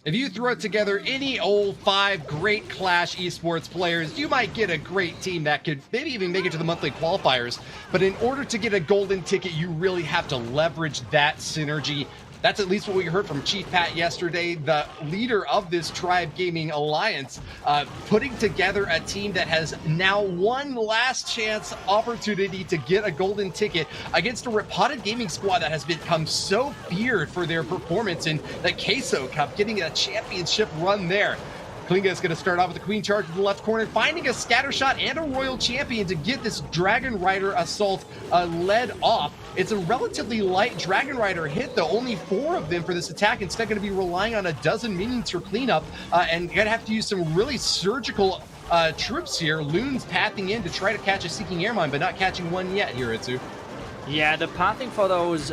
If you throw together any old 5 great Clash esports players, you might get a great team that could maybe even make it to the monthly qualifiers. But in order to get a golden ticket, you really have to leverage that synergy. That's at least what we heard from Chief Pat yesterday, the leader of this Tribe Gaming Alliance, putting together a team that has now one last chance opportunity to get a golden ticket against a Repotted Gaming squad that has become so feared for their performance in the Queso Cup, getting a championship run there. Klinga is going to start off with the Queen Charge in the left corner, finding a scatter shot and a Royal Champion to get this Dragon Rider assault led off. It's a relatively light Dragon Rider hit, though. Only 4 of them for this attack. Instead, going to be relying on a dozen minions for cleanup, and going to have to use some really surgical troops here. Loons pathing in to try to catch a Seeking Airmine, but not catching one yet here, Itsu. Yeah, the pathing for those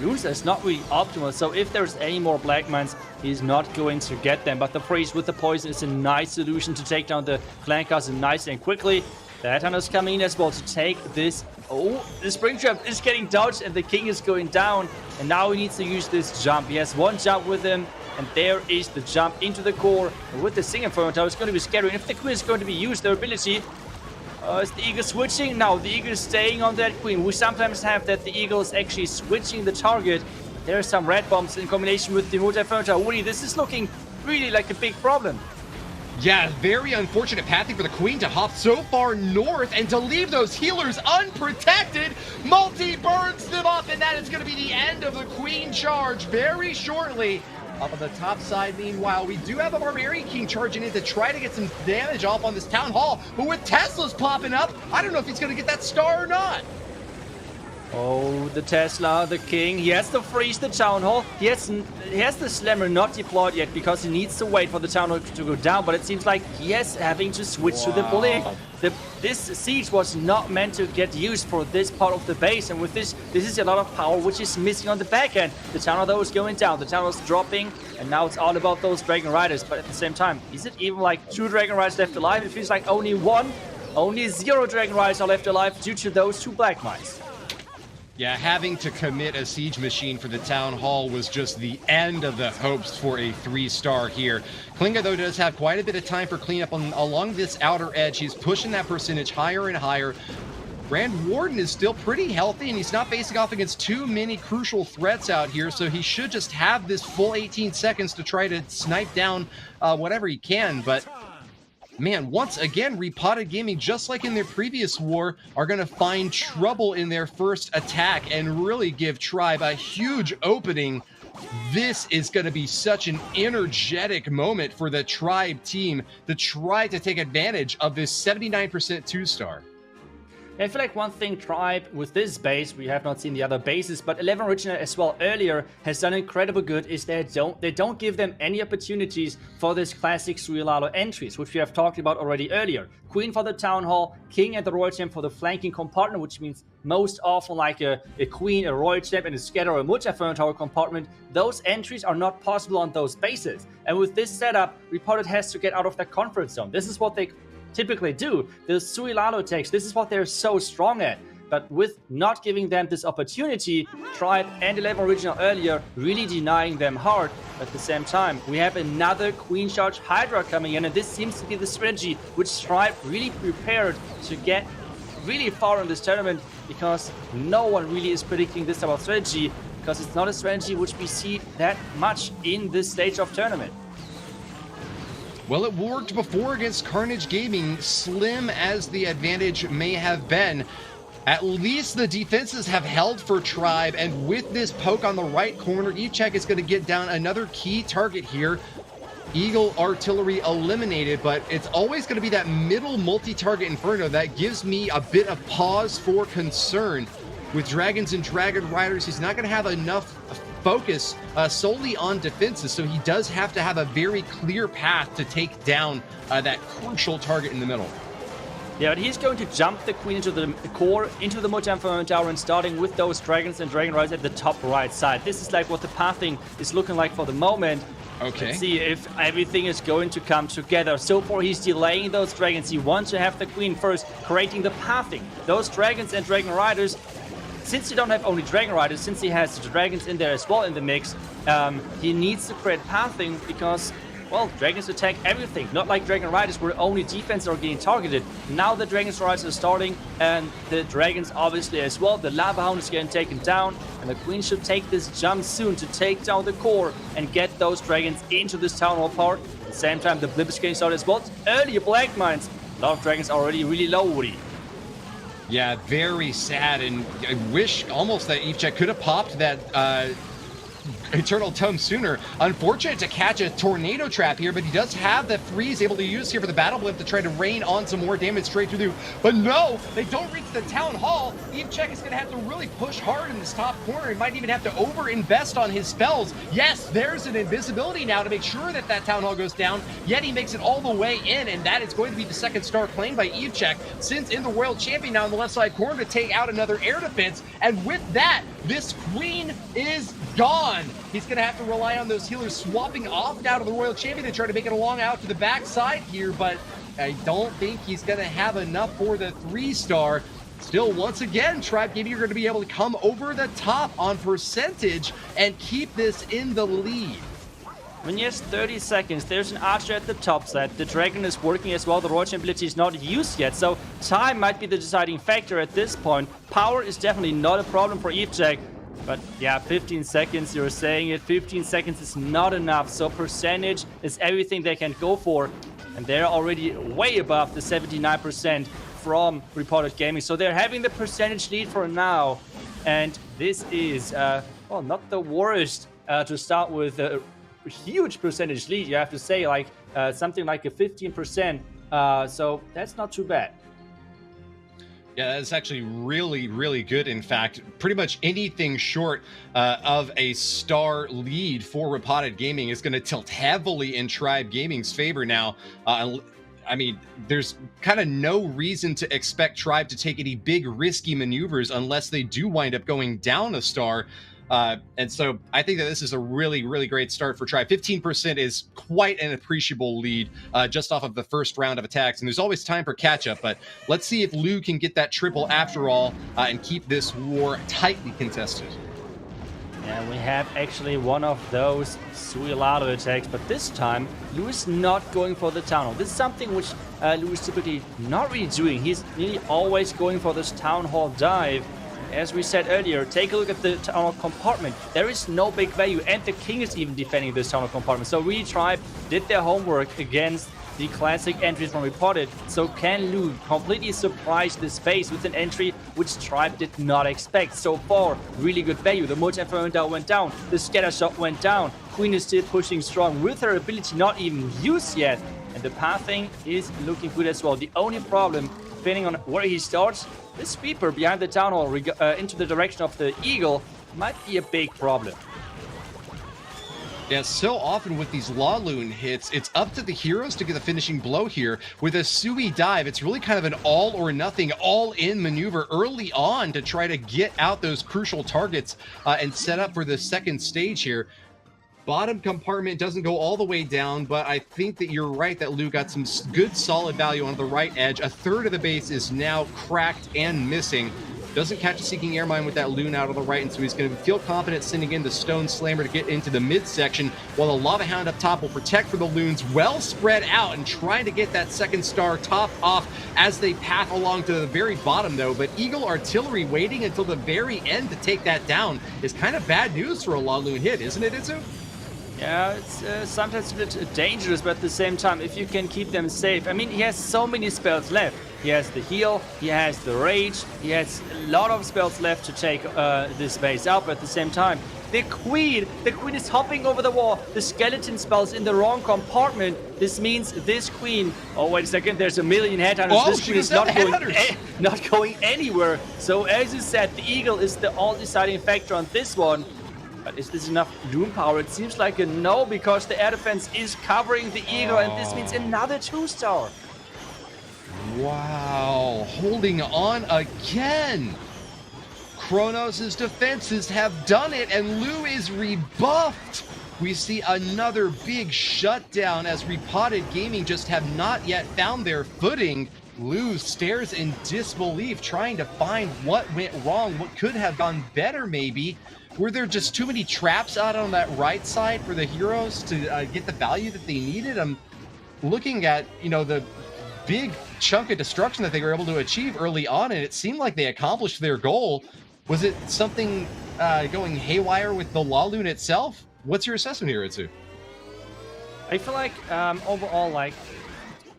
loons is not really optimal, so if there's any more Black Mines, he's not going to get them. But the freeze with the poison is a nice solution to take down the flankers nice and quickly. The Headhunter's coming in as well to take this. Oh, the Springtrap is getting dodged and the King is going down. And now he needs to use this jump. He has one jump with him, and there is the jump into the core. And with the Sing Inferno Tower, it's going to be scary. And if the Queen is going to be used, their ability... is the Eagle switching? No, the Eagle is staying on that Queen. We sometimes have that the Eagle is actually switching the target. There are some red bombs in combination with the multi-inferno tower. Woody, this is looking really like a big problem. Yeah, very unfortunate pathing for the Queen to hop so far north and to leave those healers unprotected. Multi burns them up, and that is going to be the end of the Queen Charge very shortly. Up on the top side, meanwhile, we do have a Barbarian King charging in to try to get some damage off on this Town Hall. But with Teslas popping up, I don't know if he's going to get that star or not. Oh, the Tesla, the King. He has to freeze the Town Hall. He has the Slammer not deployed yet because he needs to wait for the Town Hall to go down. But it seems like he is having to switch to the Bully. This siege was not meant to get used for this part of the base. And with this is a lot of power which is missing on the back end. The Town Hall, though, is going down. The Town Hall is dropping. And now it's all about those Dragon Riders. But at the same time, is it even like 2 Dragon Riders left alive? It feels like only 1. Only 0 Dragon Riders are left alive due to those 2 Black Mines. Yeah, having to commit a siege machine for the Town Hall was just the end of the hopes for a 3-star here. Klinga, though, does have quite a bit of time for cleanup along this outer edge. He's pushing that percentage higher and higher. Grand Warden is still pretty healthy, and he's not facing off against too many crucial threats out here, so he should just have this full 18 seconds to try to snipe down whatever he can, but... Man, once again, Repotted Gaming, just like in their previous war, are going to find trouble in their first attack and really give Tribe a huge opening. This is going to be such an energetic moment for the Tribe team to try to take advantage of this 79% 2-star. I feel like one thing Tribe with this base, we have not seen the other bases, but 11 Original as well earlier has done incredible good, is they don't give them any opportunities for this classic Suilalo entries, which we have talked about already earlier. Queen for the Town Hall, King and the Royal Champ for the flanking compartment, which means most often like a Queen, a Royal Champ, and a Scatter or a multi-inferno tower compartment. Those entries are not possible on those bases. And with this setup, Repotted has to get out of their comfort zone. This is what they typically do. The Suilalo takes, this is what they're so strong at. But with not giving them this opportunity, Tribe and 11 Original earlier really denying them hard. At the same time, we have another Queen Charge Hydra coming in, and this seems to be the strategy which Tribe really prepared to get really far in this tournament, because no one really is predicting this type of strategy, because it's not a strategy which we see that much in this stage of tournament. Well, it worked before against Carnage Gaming, slim as the advantage may have been. At least the defenses have held for Tribe, and with this poke on the right corner, Evchek is going to get down another key target here. Eagle Artillery eliminated, but it's always going to be that middle multi-target Inferno that gives me a bit of pause for concern. With Dragons and Dragon Riders, he's not going to have enough focus solely on defenses, so he does have to have a very clear path to take down that crucial target in the middle. Yeah, but he's going to jump the Queen into the core, into the multi-inferno tower, and starting with those Dragons and Dragon Riders at the top right side. This is like what the pathing is looking like for the moment. Okay. Let's see if everything is going to come together. So far, he's delaying those Dragons. He wants to have the Queen first, creating the pathing. Those Dragons and Dragon Riders since you don't have only Dragon Riders, since he has the dragons in there as well in the mix, he needs to create pathing because, well, dragons attack everything. Not like Dragon Riders where only defense are getting targeted. Now the Dragon Riders are starting, and the dragons obviously as well. The Lava Hound is getting taken down, and the Queen should take this jump soon to take down the core and get those dragons into this Town Hall part. At the same time, the Blip is getting started as well. Earlier Black Mines. A lot of dragons already really low, Woody. Yeah, very sad, and I wish almost that EveCheck could have popped that Eternal Tome sooner. Unfortunate to catch a tornado trap here, but he does have the freeze able to use here for the Battle Blimp to try to rain on some more damage straight through. But no, they don't reach the Town Hall. EveCheck is going to have to really push hard in this top corner. He might even have to over-invest on his spells. Yes, there's an invisibility now to make sure that that Town Hall goes down, yet he makes it all the way in, and that is going to be the second star claimed by EveCheck, since in the Royal Champion now in the left side corner to take out another air defense, and with that, this Queen is gone. He's going to have to rely on those healers swapping off now to the Royal Champion to try to make it along out to the backside here, but I don't think he's going to have enough for the 3-star. Still, once again, Tribe Gaming are going to be able to come over the top on percentage and keep this in the lead. When he has 30 seconds, there's an archer at the top side. The dragon is working as well. The Royal Champion ability is not used yet, so time might be the deciding factor at this point. Power is definitely not a problem for EveCheck. But yeah, 15 seconds, you're saying it. 15 seconds is not enough. So percentage is everything they can go for. And they're already way above the 79% from Reported Gaming. So they're having the percentage lead for now. And this is, well, not the worst to start with a huge percentage lead. You have to say, like, something like a 15%. So that's not too bad. Yeah, that's actually really, really good. In fact, pretty much anything short of a star lead for Repotted Gaming is going to tilt heavily in Tribe Gaming's favor now. I mean, there's kind of no reason to expect Tribe to take any big risky maneuvers unless they do wind up going down a star. And so I think that this is a really, really great start for Tribe. 15% is quite an appreciable lead just off of the first round of attacks. And there's always time for catch-up, but let's see if Lou can get that triple after all and keep this war tightly contested. Yeah, we have actually one of those Suilado attacks, but this time Lou is not going for the Town Hall. This is something which Lou is typically not really doing. He's nearly always going for this Town Hall dive. As we said earlier, take a look at the Town Hall compartment. There is no big value, and the King is even defending this Town Hall compartment. So really Tribe did their homework against the classic entries from Reported. So can Lou completely surprise this phase with an entry which Tribe did not expect? So far, really good value. The multi-infernal went down, the scatter shot went down. Queen is still pushing strong with her ability not even used yet. And the pathing is looking good as well. The only problem, depending on where he starts, this sweeper behind the Town Hall into the direction of the Eagle might be a big problem. Yeah, so often with these Laloon hits, it's up to the heroes to get the finishing blow here. With a Sui dive, it's really kind of an all or nothing, all-in maneuver early on to try to get out those crucial targets and set up for the second stage here. Bottom compartment doesn't go all the way down, but I think that you're right that Lou got some good solid value on the right edge. A third of the base is now cracked and missing. Doesn't catch a Seeking Airmine with that Loon out on the right, and so he's going to feel confident sending in the Stone Slammer to get into the midsection, while the Lava Hound up top will protect for the Loons, well spread out and trying to get that second star top off as they path along to the very bottom, though. But Eagle Artillery waiting until the very end to take that down is kind of bad news for a Laloon hit, isn't it, Itsu? Yeah, it's sometimes a bit dangerous, but at the same time, if you can keep them safe. I mean, he has so many spells left. He has the heal, he has the rage, he has a lot of spells left to take this base out, but at the same time, the Queen is hopping over the wall. The skeleton spell's in the wrong compartment. This means this Queen, oh wait a second, there's a million headhunters. Oh, this Queen is not going anywhere. So as you said, the Eagle is the all-deciding factor on this one. But is this enough Doom power? It seems like a no, because the air defense is covering the Eagle, and this means another 2-star. Wow, holding on again. Kronos' defenses have done it, and Lou is rebuffed. We see another big shutdown as Repotted Gaming just have not yet found their footing. Lou stares in disbelief, trying to find what went wrong, what could have gone better maybe. Were there just too many traps out on that right side for the heroes to get the value that they needed? I'm looking at, you know, the big chunk of destruction that they were able to achieve early on, and it seemed like they accomplished their goal. Was it something going haywire with the Laloon itself? What's your assessment here, Itsu? I feel like overall, like,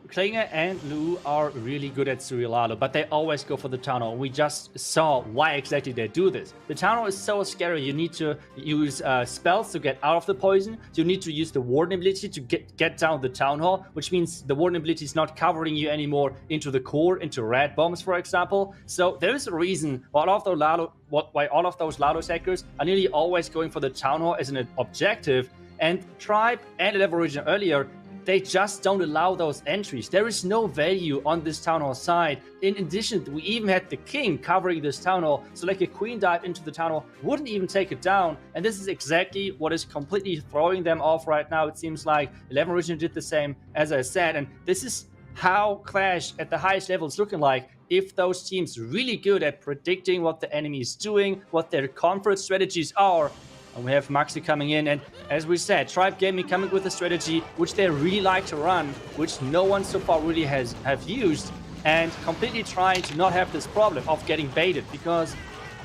Klinger and Lou are really good at Serial Lalo, but they always go for the Town Hall. We just saw why exactly they do this. The Town Hall is so scary. You need to use spells to get out of the poison. You need to use the Warden ability to get down the Town Hall, which means the Warden ability is not covering you anymore into the core, into red bombs, for example. So there is a reason why all of those Lalo sectors are nearly always going for the Town Hall as an objective. And Tribe and 11 Origin earlier, they just don't allow those entries. There is no value on this Town Hall side. In addition, we even had the King covering this Town Hall, so like a Queen dive into the Town Hall wouldn't even take it down, and this is exactly what is completely throwing them off right now. It seems like 11 Origin did the same, as I said, and this is how Clash at the highest level is looking like. If those teams really good at predicting what the enemy is doing, what their comfort strategies are. And we have Maxi coming in, and as we said, Tribe Gaming coming with a strategy which they really like to run, which no one so far really have used, and completely trying to not have this problem of getting baited, because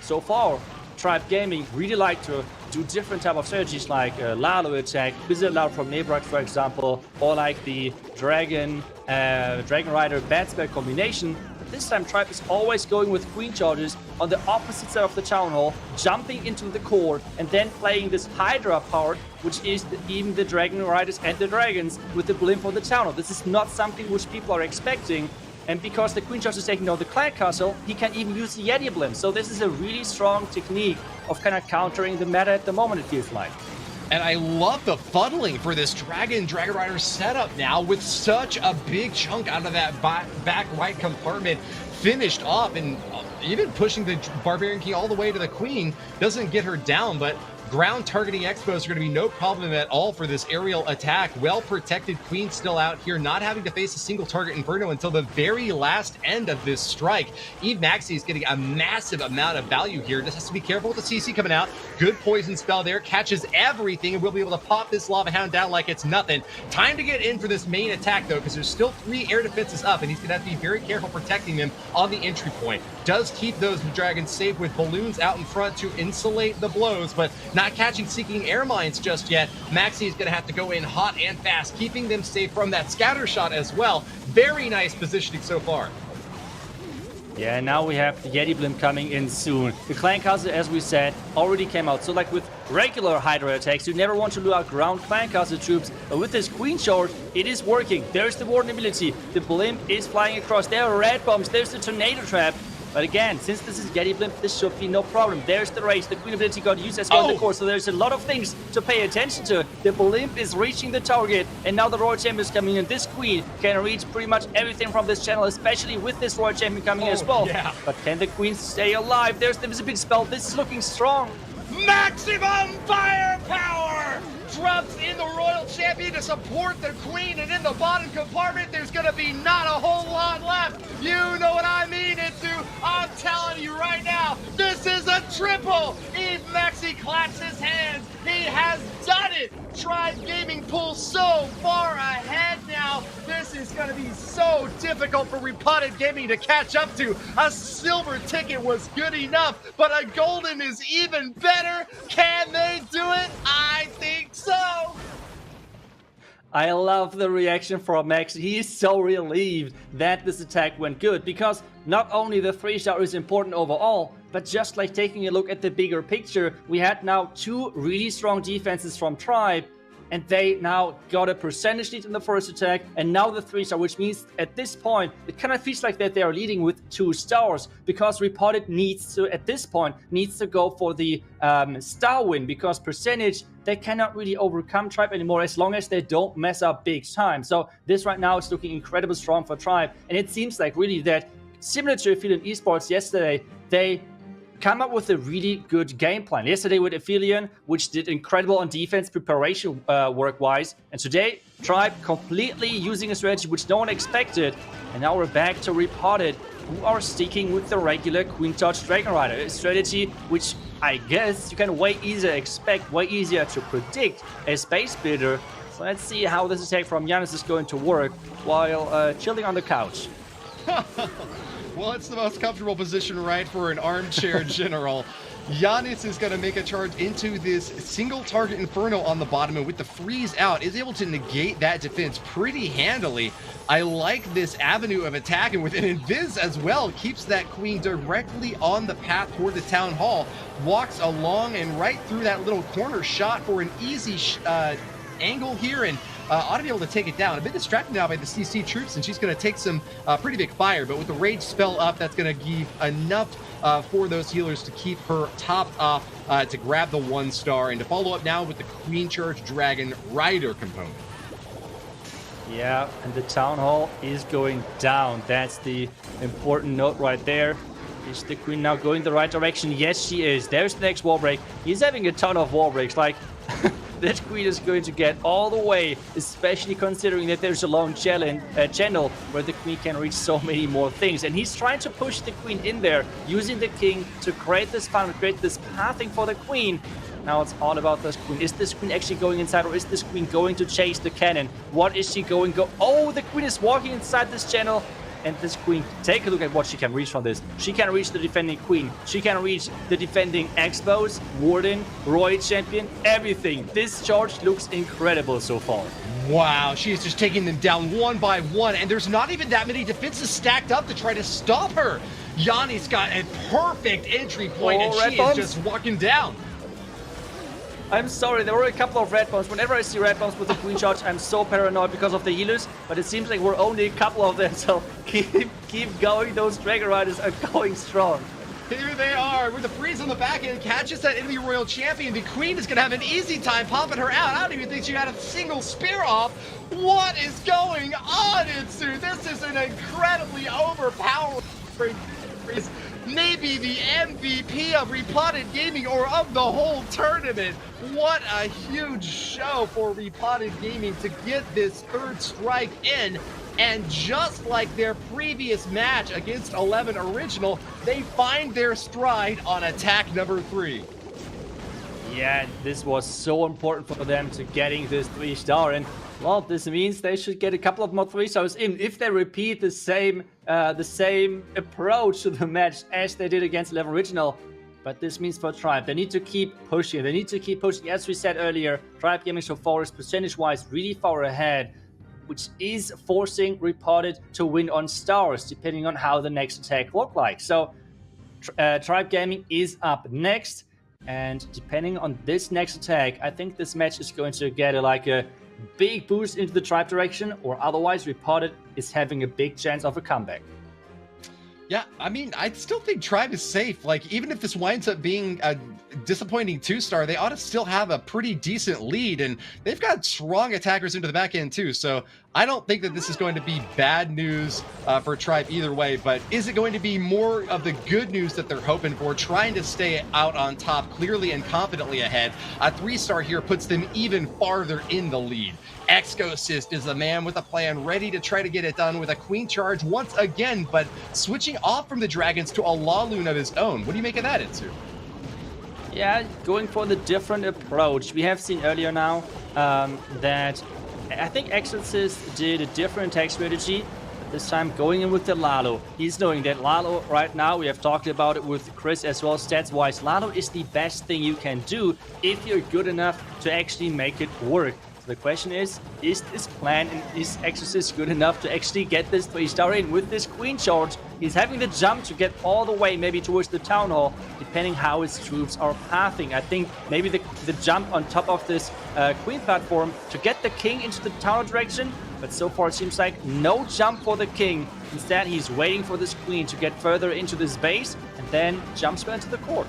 so far Tribe Gaming really like to do different type of strategies like Lalo attack, Blizzard Lalo from Nebrak, for example, or like the Dragon Rider Bad Spell combination. This time Tribe is always going with Queen charges on the opposite side of the Town Hall, jumping into the core, and then playing this Hydra part, which is even the Dragon Riders and the Dragons with the blimp on the Town Hall. This is not something which people are expecting, and because the Queen charge is taking down the Clan Castle, he can even use the Yeti blimp. So this is a really strong technique of kind of countering the meta at the moment, it feels like. And I love the funneling for this Dragon Rider setup now, with such a big chunk out of that back right compartment finished off, and even pushing the Barbarian King all the way to the Queen doesn't get her down, but ground targeting expos are going to be no problem at all for this aerial attack. Well protected Queen still out here, not having to face a single target Inferno until the very last end of this strike. Eve Maxi is getting a massive amount of value here. Just has to be careful with the CC coming out. Good poison spell there, catches everything, and we'll be able to pop this Lava Hound down like it's nothing. Time to get in for this main attack though, because there's still 3 air defenses up, and he's going to have to be very careful protecting them on the entry point. Does keep those dragons safe with balloons out in front to insulate the blows, but not catching Seeking Air Mines just yet. Maxi is going to have to go in hot and fast, keeping them safe from that scatter shot as well. Very nice positioning so far. Yeah, now we have the Yeti blimp coming in soon. The Clan Castle, as we said, already came out. So like with regular Hydra attacks, you never want to lure out ground Clan Castle troops. But with this Queen Shard, it is working. There's the Warden ability. The blimp is flying across. There are red bombs. There's the Tornado Trap. But again, since this is Yeti Blimp, this should be no problem. There's the race. The Queen ability got used as well in the course, so there's a lot of things to pay attention to. The Blimp is reaching the target, and now the Royal Champion is coming in. This Queen can reach pretty much everything from this channel, especially with this Royal Champion coming in as well. Yeah. But can the Queen stay alive? There's the Invisibility spell. This is looking strong. Maximum firepower! Drops in the Royal Champion to support the Queen, and in the bottom compartment, there's going to be not a whole lot left. You know what I mean, Itsu. I'm telling you right now, this is a triple. Eve Maxi claps his hands. He has done it. Tribe Gaming pulls so far ahead now. This is going to be so difficult for Repotted Gaming to catch up to. A silver ticket was good enough, but a golden is even better. Can they do it? I think so. I love the reaction from Max. He is so relieved that this attack went good, because not only the 3-star is important overall, but just like taking a look at the bigger picture, we had now 2 really strong defenses from Tribe, and they now got a percentage lead in the first attack, and now the 3-star, which means at this point, it kind of feels like that they are leading with 2 stars, because Repotted needs to, at this point, needs to go for the star win, because percentage, they cannot really overcome Tribe anymore as long as they don't mess up big time. So this right now is looking incredibly strong for Tribe, and it seems like really that, similar to Field Esports yesterday, they come up with a really good game plan. Yesterday with Aphelion, which did incredible on defense preparation work-wise. And today, Tribe completely using a strategy which no one expected. And now we're back to Repotted, who are sticking with the regular Queen Charge Dragon Rider. A strategy which I guess you can way easier expect, way easier to predict as base builder. So let's see how this attack from Giannis is going to work while chilling on the couch. Well, it's the most comfortable position, right, for an armchair general. Giannis is going to make a charge into this single target Inferno on the bottom, and with the freeze out, is able to negate that defense pretty handily. I like this avenue of attack, and with an Invis as well, keeps that Queen directly on the path toward the Town Hall, walks along and right through that little corner shot for an easy angle here, and ought to be able to take it down. A bit distracted now by the CC troops, and she's going to take some pretty big fire, but with the rage spell up, that's going to give enough for those healers to keep her topped off to grab the 1-star, and to follow up now with the Queen Charge Dragon Rider component. Yeah, and the Town Hall is going down. That's the important note right there. Is the Queen now going the right direction? Yes, she is. There's the next wall break. He's having a ton of wall breaks. Like, that Queen is going to get all the way, especially considering that there's a long channel where the Queen can reach so many more things. And he's trying to push the Queen in there, using the King to create this funnel, create this pathing for the Queen. Now it's all about this Queen. Is this Queen actually going inside, or is this Queen going to chase the cannon? What is she going to go? Oh, the Queen is walking inside this channel. And this Queen, take a look at what she can reach from this. She can reach the defending Queen. She can reach the defending Expos, Warden, Roy Champion, everything. This charge looks incredible so far. Wow, she is just taking them down one by one, and there's not even that many defenses stacked up to try to stop her. Yanni's got a perfect entry point, and she is just walking down. I'm sorry, there were a couple of red bombs. Whenever I see red bombs with the Queen Charge, I'm so paranoid because of the healers, but it seems like we're only a couple of them, so keep going. Those Dragon Riders are going strong. Here they are with the freeze on the back end, catches that enemy Royal Champion. The Queen is going to have an easy time popping her out. I don't even think she had a single spear off. What is going on, Itsu? This is an incredibly overpowering freeze. Maybe the MVP of Repotted Gaming, or of the whole tournament. What a huge show for Repotted Gaming to get this third strike in. And just like their previous match against 11 Original, they find their stride on attack number 3. Yeah, this was so important for them to getting this 3-star, and well, this means they should get a couple of more 3-stars in if they repeat the same approach to the match as they did against 11 Original. But this means for Tribe, they need to keep pushing. They need to keep pushing. As we said earlier, Tribe Gaming so far is percentage-wise really far ahead, which is forcing Repotted to win on stars, depending on how the next attack look like. So Tribe Gaming is up next, and depending on this next attack, I think this match is going to get a big boost into the Tribe direction, or otherwise Repotted is having a big chance of a comeback. Yeah, I mean, I still think Tribe is safe. Like, even if this winds up being a disappointing 2-star, they ought to still have a pretty decent lead, and they've got strong attackers into the back end too, so I don't think that this is going to be bad news for Tribe either way. But is it going to be more of the good news that they're hoping for, trying to stay out on top clearly and confidently ahead? A 3-star here puts them even farther in the lead. Exosist is the man with a plan, ready to try to get it done with a Queen Charge once again, but switching off from the Dragons to a Laloon of his own. What do you make of that, Itsu? Yeah, going for the different approach. We have seen earlier now that I think Exorcist did a different attack strategy. This time going in with the Lalo. He's knowing that Lalo right now, we have talked about it with Chris as well, stats-wise, Lalo is the best thing you can do if you're good enough to actually make it work. So the question is this plan and is Exorcist good enough to actually get this 3-star in with this Queen Charge? He's having the jump to get all the way maybe towards the Town Hall, depending how his troops are pathing. I think maybe the jump on top of this Queen platform to get the King into the Town Hall direction, but so far it seems like no jump for the King. Instead, he's waiting for this Queen to get further into this base and then jumps into the court.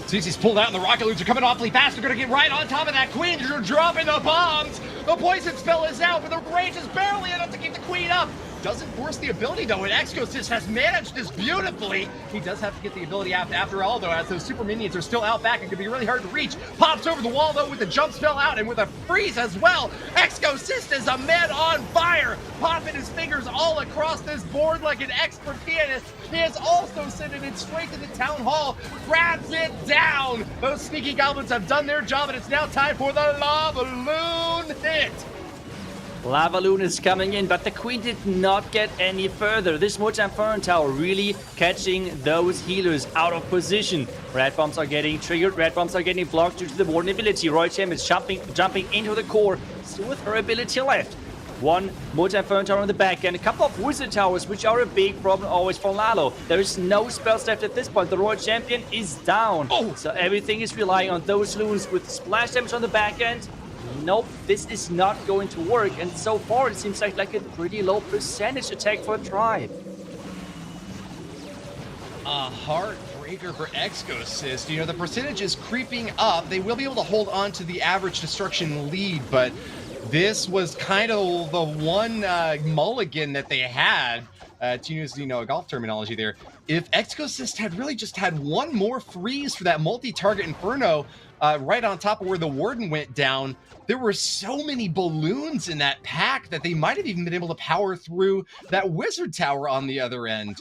CC's pulled out and the rocket loons are coming awfully fast. They're going to get right on top of that Queen. You're dropping the bombs. The poison spell is out, but the rage is barely enough to keep the Queen up. doesn't force the ability, though, and Exosys has managed this beautifully. He does have to get the ability after all, though, as those super minions are still out back. It could be really hard to reach. Pops over the wall, though, with the jump spell out and with a freeze as well. Exosys is a man on fire, popping his fingers all across this board like an expert pianist. He is also sending it straight to the town hall, grabs it down. Those sneaky goblins have done their job, and it's now time for the Lava Loon hit. Lava Loon is coming in, but the Queen did not get any further. This Inferno Tower really catching those healers out of position. Red bombs are getting triggered, red bombs are getting blocked due to the Warden ability. Royal Champ is jumping into the core, still with her ability left. One Inferno Tower on the back and a couple of Wizard Towers, which are a big problem always for Lalo. There is no spells left at this point. The Royal Champion is down. Oh. So everything is relying on those loons with splash damage on the back end. Nope, this is not going to work, and so far it seems like a pretty low percentage attack for a tribe. A heartbreaker for Exosys. You know, the percentage is creeping up. They will be able to hold on to the average destruction lead, but this was kind of the one mulligan that they had, to use, you know, golf terminology there. If Exosys had really just had one more freeze for that multi-target Inferno right on top of where the Warden went down, there were so many balloons in that pack that they might have even been able to power through that Wizard Tower on the other end.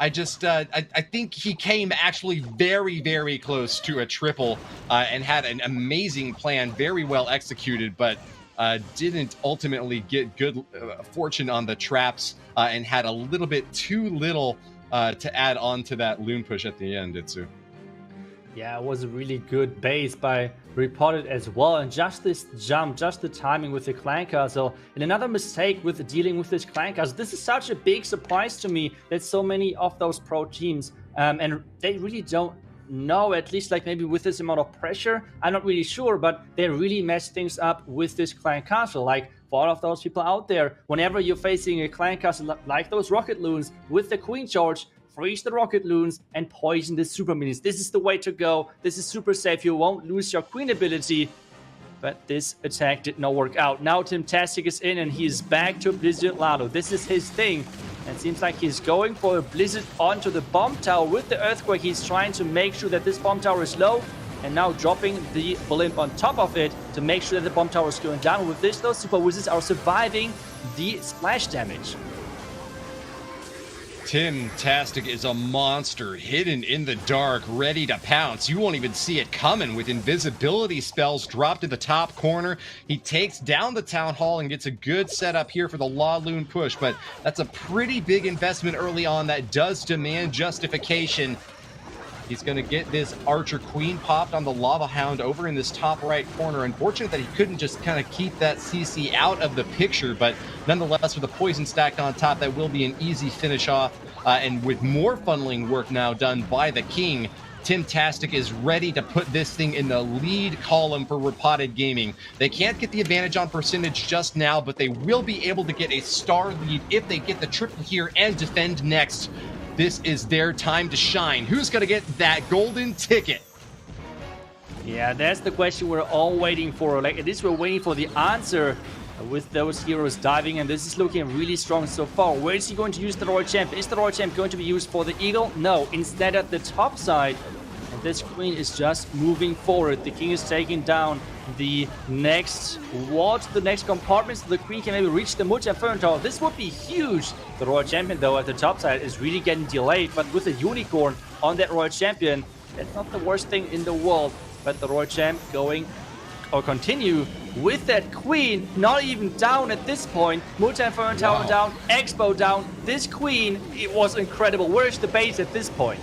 I think he came actually very, very close to a triple and had an amazing plan, very well executed, but didn't ultimately get good fortune on the traps and had a little bit too little to add on to that loon push at the end, Itsu. Yeah, it was a really good base by Repotted as well, and just this jump, just the timing with the Clan Castle, and another mistake with dealing with this Clan Castle. This is such a big surprise to me that so many of those pro teams, and they really don't know, at least like maybe with this amount of pressure, I'm not really sure, but they really mess things up with this Clan Castle. Like, for all of those people out there, whenever you're facing a Clan Castle like those Rocket Loons with the Queen Charge, freeze the Rocket Loons and poison the Super Minis. This is the way to go. This is super safe. You won't lose your Queen ability. But this attack did not work out. Now Timtastic is in and he is back to Blizzard Lalo. This is his thing. And it seems like he's going for a Blizzard onto the Bomb Tower with the Earthquake. He's trying to make sure that this Bomb Tower is low. And now dropping the Blimp on top of it to make sure that the Bomb Tower is going down. With this, those Super Wizards are surviving the splash damage. Timtastic is a monster, hidden in the dark, ready to pounce. You won't even see it coming with invisibility spells dropped in the top corner. He takes down the town hall and gets a good setup here for the Law Loon push, but that's a pretty big investment early on that does demand justification. He's going to get this Archer Queen popped on the Lava Hound over in this top right corner. Unfortunate that he couldn't just kind of keep that CC out of the picture, but nonetheless, with the poison stacked on top, that will be an easy finish off. And with more funneling work now done by the King, Timtastic is ready to put this thing in the lead column for Repotted Gaming. They can't get the advantage on percentage just now, but they will be able to get a star lead if they get the triple here and defend next. This is their time to shine. Who's going to get that golden ticket? Yeah, that's the question we're all waiting for. Like, at least we're waiting for the answer with those heroes diving, and this is looking really strong so far. Where is he going to use the Royal Champ? Is the Royal Champ going to be used for the Eagle? No, instead at the top side. And this Queen is just moving forward. The King is taking down the next wall, the next compartment, so the Queen can maybe reach the Inferno Tower. This would be huge. The Royal Champion, though, at the top side is really getting delayed, but with a Unicorn on that Royal Champion, that's not the worst thing in the world. But the Royal Champ going, or continue, with that Queen, not even down at this point. Inferno Tower down, Expo down. This Queen, it was incredible. Where's the base at this point?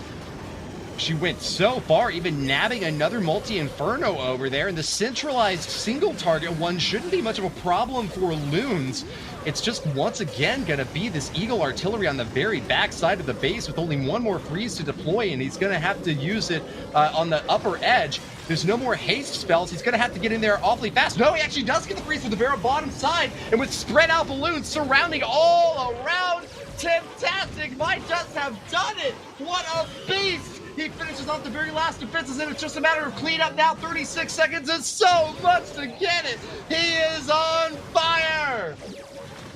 She went so far, even nabbing another multi-inferno over there, and the centralized single target one shouldn't be much of a problem for Loons. It's just once again going to be this Eagle Artillery on the very back side of the base with only one more freeze to deploy, and he's going to have to use it on the upper edge. There's no more haste spells. He's going to have to get in there awfully fast. No, he actually does get the freeze with the very bottom side, and with spread out balloons surrounding all around, Timtastic might just have done it. What a beast! He finishes off the very last defenses, and it's just a matter of cleanup now. 36 seconds is so much to get it. He is on fire.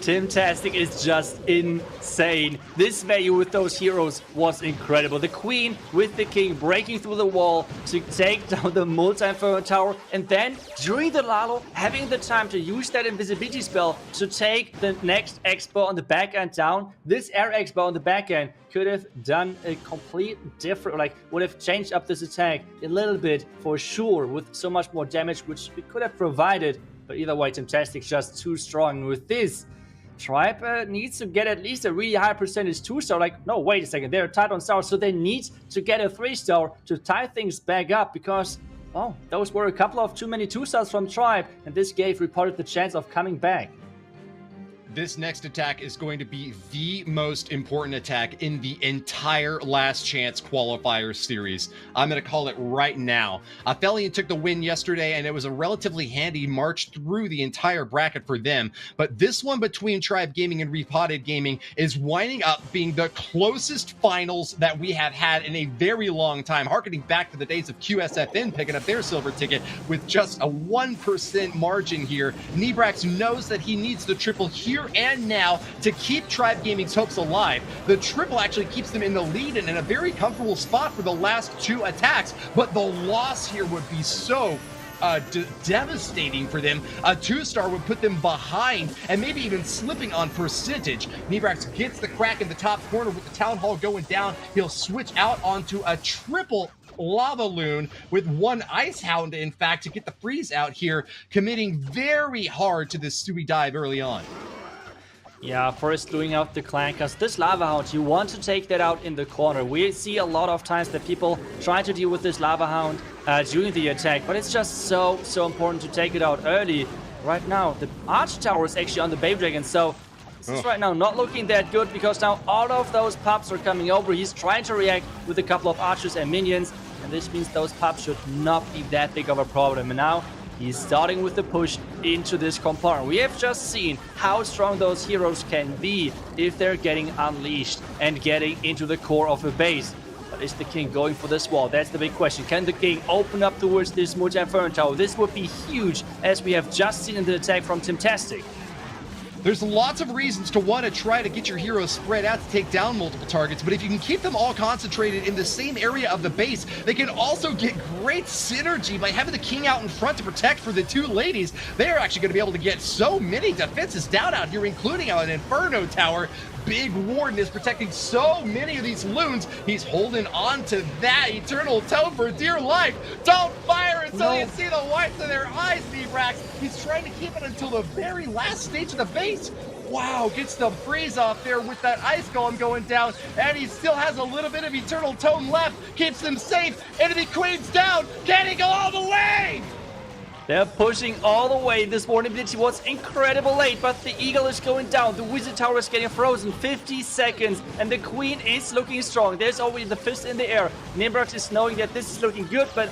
Timtastic is just insane. This value with those heroes was incredible. The queen with the king breaking through the wall to take down the multi-inferno tower, and then during the Lalo having the time to use that invisibility spell to take the next Expo on the back end down. This air Expo on the back end could have done a complete different, like would have changed up this attack a little bit for sure with so much more damage, which we could have provided. But either way, Timtastic's just too strong. With this, Tribe needs to get at least a really high percentage 2-star. Like, no, wait a second, they're tied on stars, so they need to get a 3-star to tie things back up because, oh, those were a couple of too many 2-stars from Tribe, and this gave Repotted the chance of coming back. This next attack is going to be the most important attack in the entire Last Chance qualifier series. I'm going to call it right now. Aphelion took the win yesterday, and it was a relatively handy march through the entire bracket for them. But this one between Tribe Gaming and Repotted Gaming is winding up being the closest finals that we have had in a very long time, harkening back to the days of QSFN picking up their silver ticket with just a 1% margin here. Nebrax knows that he needs the triple here and now to keep Tribe Gaming's hopes alive. The triple actually keeps them in the lead and in a very comfortable spot for the last two attacks, but the loss here would be so devastating for them. A 2-star would put them behind and maybe even slipping on percentage. Nebrax gets the crack in the top corner with the Town Hall going down. He'll switch out onto a triple Lava Loon with one Ice Hound, in fact, to get the freeze out here, committing very hard to this Stewie dive early on. Yeah, first doing out the Clankers. This Lava Hound, you want to take that out in the corner. We see a lot of times that people try to deal with this Lava Hound during the attack, but it's just so important to take it out early. Right now, the Arch Tower is actually on the Baby Dragon, so this is right now not looking that good because now all of those pups are coming over. He's trying to react with a couple of archers and minions, and this means those pups should not be that big of a problem. And now he's starting with the push into this compartment. We have just seen how strong those heroes can be if they're getting unleashed and getting into the core of a base. But is the king going for this wall? That's the big question. Can the king open up towards this multi-inferno tower? This would be huge, as we have just seen in the attack from Timtastic. There's lots of reasons to want to try to get your heroes spread out to take down multiple targets, but if you can keep them all concentrated in the same area of the base, they can also get great synergy by having the king out in front to protect for the two ladies. They're actually going to be able to get so many defenses down out here, including an Inferno Tower. Big Warden is protecting so many of these loons. He's holding on to that Eternal Tome for dear life. Don't fire until you see the whites of their eyes, Nebrax. He's trying to keep it until the very last stage of the base. Wow, gets the freeze off there with that Ice Golem going down, and he still has a little bit of Eternal Tome left. Keeps them safe. Enemy Queen's down. Can he go all the way? They're pushing all the way. This Warden ability was incredible late, but the Eagle is going down. The Wizard Tower is getting frozen. 50 seconds, and the Queen is looking strong. There's already the fist in the air. Nimbrax is knowing that this is looking good, but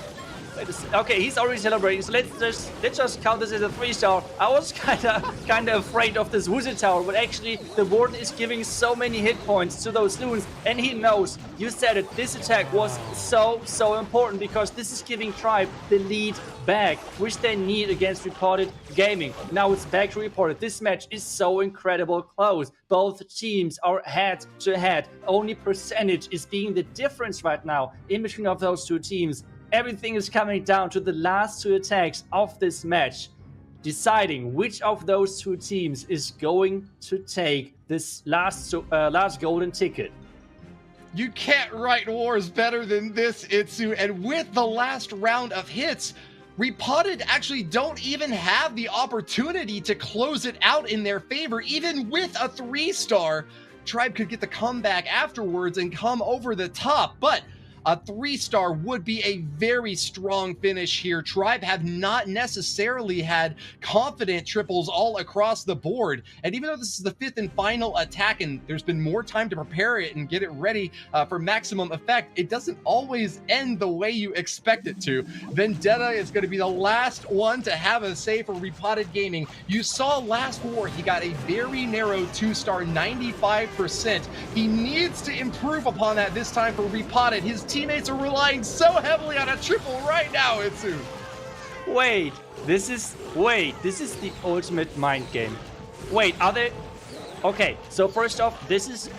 okay, he's already celebrating. So let's just count this as a 3-star. I was kind of afraid of this Wizard Tower, but actually the Warden is giving so many hit points to those loons, and he knows. You said it. This attack was so important because this is giving Tribe the lead back, which they need against Repotted Gaming. Now it's back to Repotted. This match is so incredible close. Both teams are head to head. Only percentage is being the difference right now in between of those two teams. Everything is coming down to the last two attacks of this match, deciding which of those two teams is going to take this last golden ticket. You can't write wars better than this, Itsu, and with the last round of hits, Repotted actually don't even have the opportunity to close it out in their favor. Even with a 3-star, Tribe could get the comeback afterwards and come over the top, but a 3-star would be a very strong finish here. Tribe have not necessarily had confident triples all across the board. And even though this is the 5th and final attack and there's been more time to prepare it and get it ready for maximum effect, it doesn't always end the way you expect it to. Vendetta is going to be the last one to have a say for Repotted Gaming. You saw last war, he got a very narrow 2-star, 95%. He needs to improve upon that this time for Repotted. His teammates are relying so heavily on a triple right now, Itsu. Wait, this is the ultimate mind game. Wait, are they? Okay, so first off, this is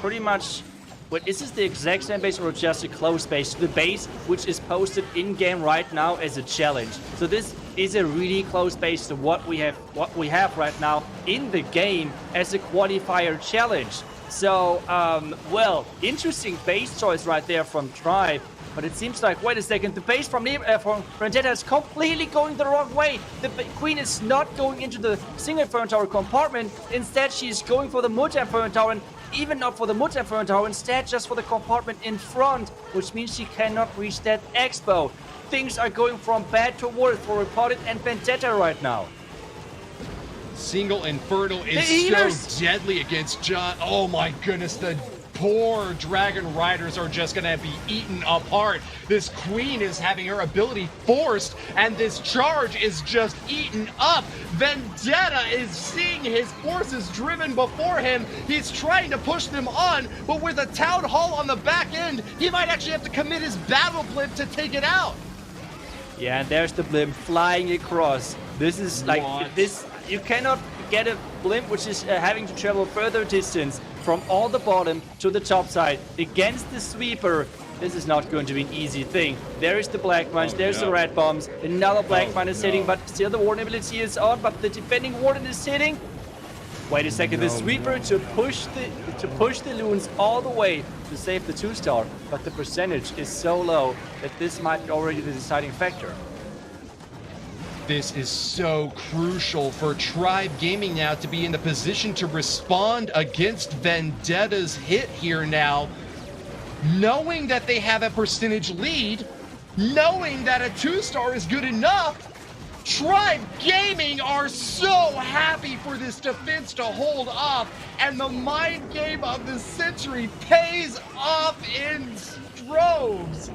pretty much... But is this the exact same base or just a close base? The base which is posted in-game right now as a challenge. So this is a really close base to what we have right now in the game as a qualifier challenge. So, well, interesting base choice right there from Tribe. But it seems like, wait a second, the base from Vendetta is completely going the wrong way. The Queen is not going into the single Inferno Tower compartment. Instead, she's going for the multi-Inferno Tower, and even not for the multi-Inferno Tower, instead just for the compartment in front, which means she cannot reach that expo. Things are going from bad to worse for Repotted and Vendetta right now. Single Inferno is so deadly against John. Oh my goodness, the poor Dragon Riders are just gonna be eaten apart. This Queen is having her ability forced, and this charge is just eaten up. Vendetta is seeing his forces driven before him. He's trying to push them on, but with a Town Hall on the back end, he might actually have to commit his battle blimp to take it out. Yeah, and there's the blimp flying across. This is like this. You cannot get a blimp which is having to travel further distance from all the bottom to the top side against the sweeper. This is not going to be an easy thing. There is the black mines, there's the red bombs, another black mine is hitting, but still the warden ability is on, but the defending warden is hitting. Wait a second, the sweeper to push the loons all the way to save the 2-star, but the percentage is so low that this might be already the deciding factor. This is so crucial for Tribe Gaming now to be in the position to respond against Vendetta's hit here now. Knowing that they have a percentage lead, knowing that a 2-star is good enough, Tribe Gaming are so happy for this defense to hold off, and the mind game of the century pays off in droves.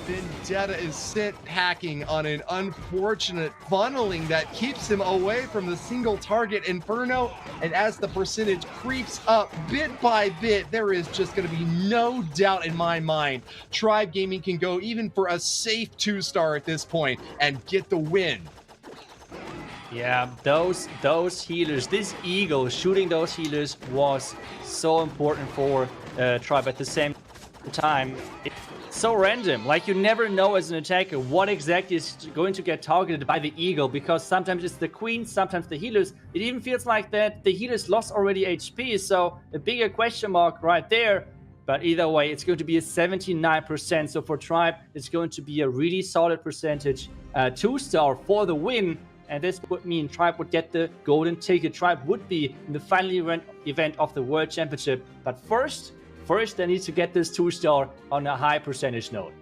Vendetta is sent packing on an unfortunate funneling that keeps him away from the single target Inferno, and as the percentage creeps up bit by bit, there is just going to be no doubt in my mind Tribe Gaming can go even for a safe 2-star at this point and get the win. Yeah, those healers, this Eagle shooting those healers was so important for Tribe. At the same time, it's so random. Like, you never know as an attacker what exactly is going to get targeted by the Eagle, because sometimes it's the Queen, sometimes the healers. It even feels like that the healers lost already HP, so a bigger question mark right there. But either way, it's going to be a 79%. So for Tribe, it's going to be a really solid percentage. 2-star for the win. And this would mean Tribe would get the golden ticket. Tribe would be in the final event of the World Championship. But first, they need to get this 2-star on a high percentage note.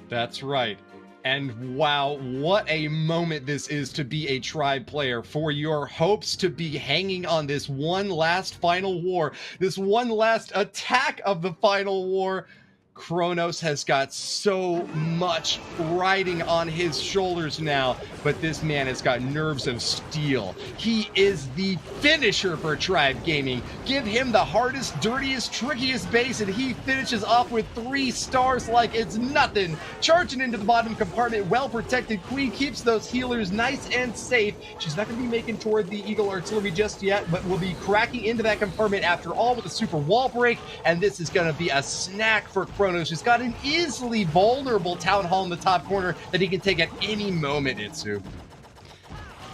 That's right. And wow, what a moment this is to be a Tribe player, for your hopes to be hanging on this one last final war, this one last attack of the final war. Kronos has got so much riding on his shoulders now, but this man has got nerves of steel. He is the finisher for Tribe Gaming. Give him the hardest, dirtiest, trickiest base, and he finishes off with 3 stars like it's nothing. Charging into the bottom compartment, well-protected Queen keeps those healers nice and safe. She's not going to be making toward the Eagle Artillery just yet, but will be cracking into that compartment after all with a super wall break, and this is going to be a snack for Kronos. He's got an easily vulnerable Town Hall in the top corner that he can take at any moment, Itsu.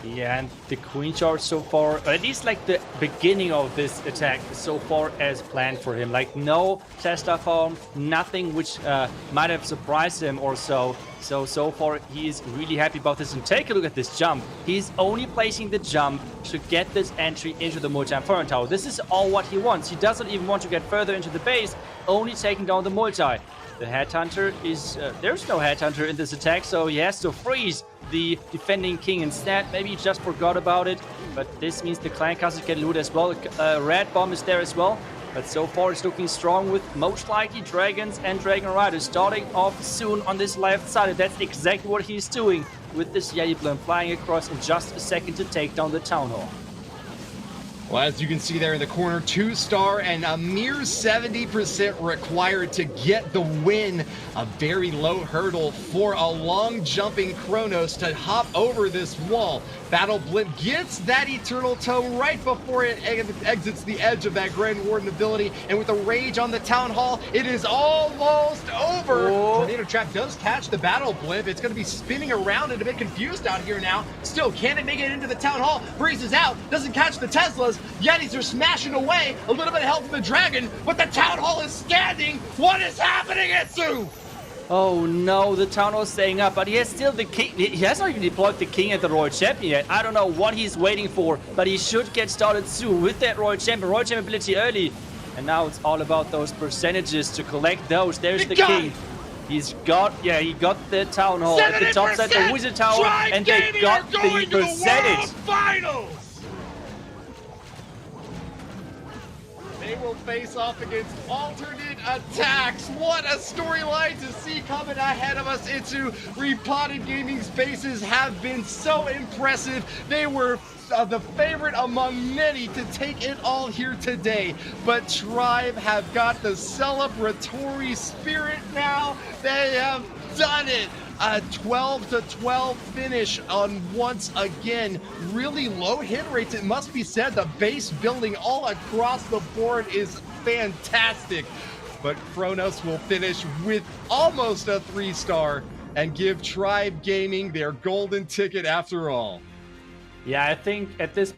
Yeah, and the Queen charge so far, or at least like the beginning of this attack so far as planned for him. Like no Testa farm, nothing which might have surprised him or so. So far he's really happy about this. And take a look at this jump. He's only placing the jump to get this entry into the multi-Inferno Tower. This is all what he wants. He doesn't even want to get further into the base, only taking down the multi. The Headhunter is... there's no Headhunter in this attack, so he has to freeze the defending king instead. Maybe he just forgot about it, but this means the clan castles get looted as well. Red bomb is there as well, but so far it's looking strong with most likely dragons and dragon riders starting off soon on this left side. And that's exactly what he's doing with this Yeti Blimp flying across in just a second to take down the Town Hall. Well, as you can see there in the corner, 2-star and a mere 70% required to get the win. A very low hurdle for a long jumping Kronos to hop over this wall. Battle Blimp gets that Eternal Toe right before it exits the edge of that Grand Warden ability, and with the rage on the Town Hall, it is almost over. Tornado Trap does catch the Battle Blimp. It's going to be spinning around and a bit confused out here now. Still, can it make it into the Town Hall? Freezes out, doesn't catch the Teslas. Yetis are smashing away. A little bit of help from the Dragon, but the Town Hall is standing. What is happening, Itsu? Oh no, the Town Hall is staying up, but he has still the king. He has not even deployed the king at the Royal Champion yet. I don't know what he's waiting for, but he should get started soon with that Royal Champion ability early. And now it's all about those percentages to collect those. There's the king. He's got, yeah, he got the Town Hall at the top side, the Wizard Tower, and they got the percentage. Finals. They will face off against alternate attacks. What a storyline to see coming ahead of us. Itsu, Repotted Gaming's bases have been so impressive. They were the favorite among many to take it all here today. But Tribe have got the celebratory spirit now. They have done it. A 12-12 finish on once again. Really low hit rates, it must be said. The base building all across the board is fantastic. But Kronos will finish with almost a 3-star and give Tribe Gaming their golden ticket after all. Yeah, I think at this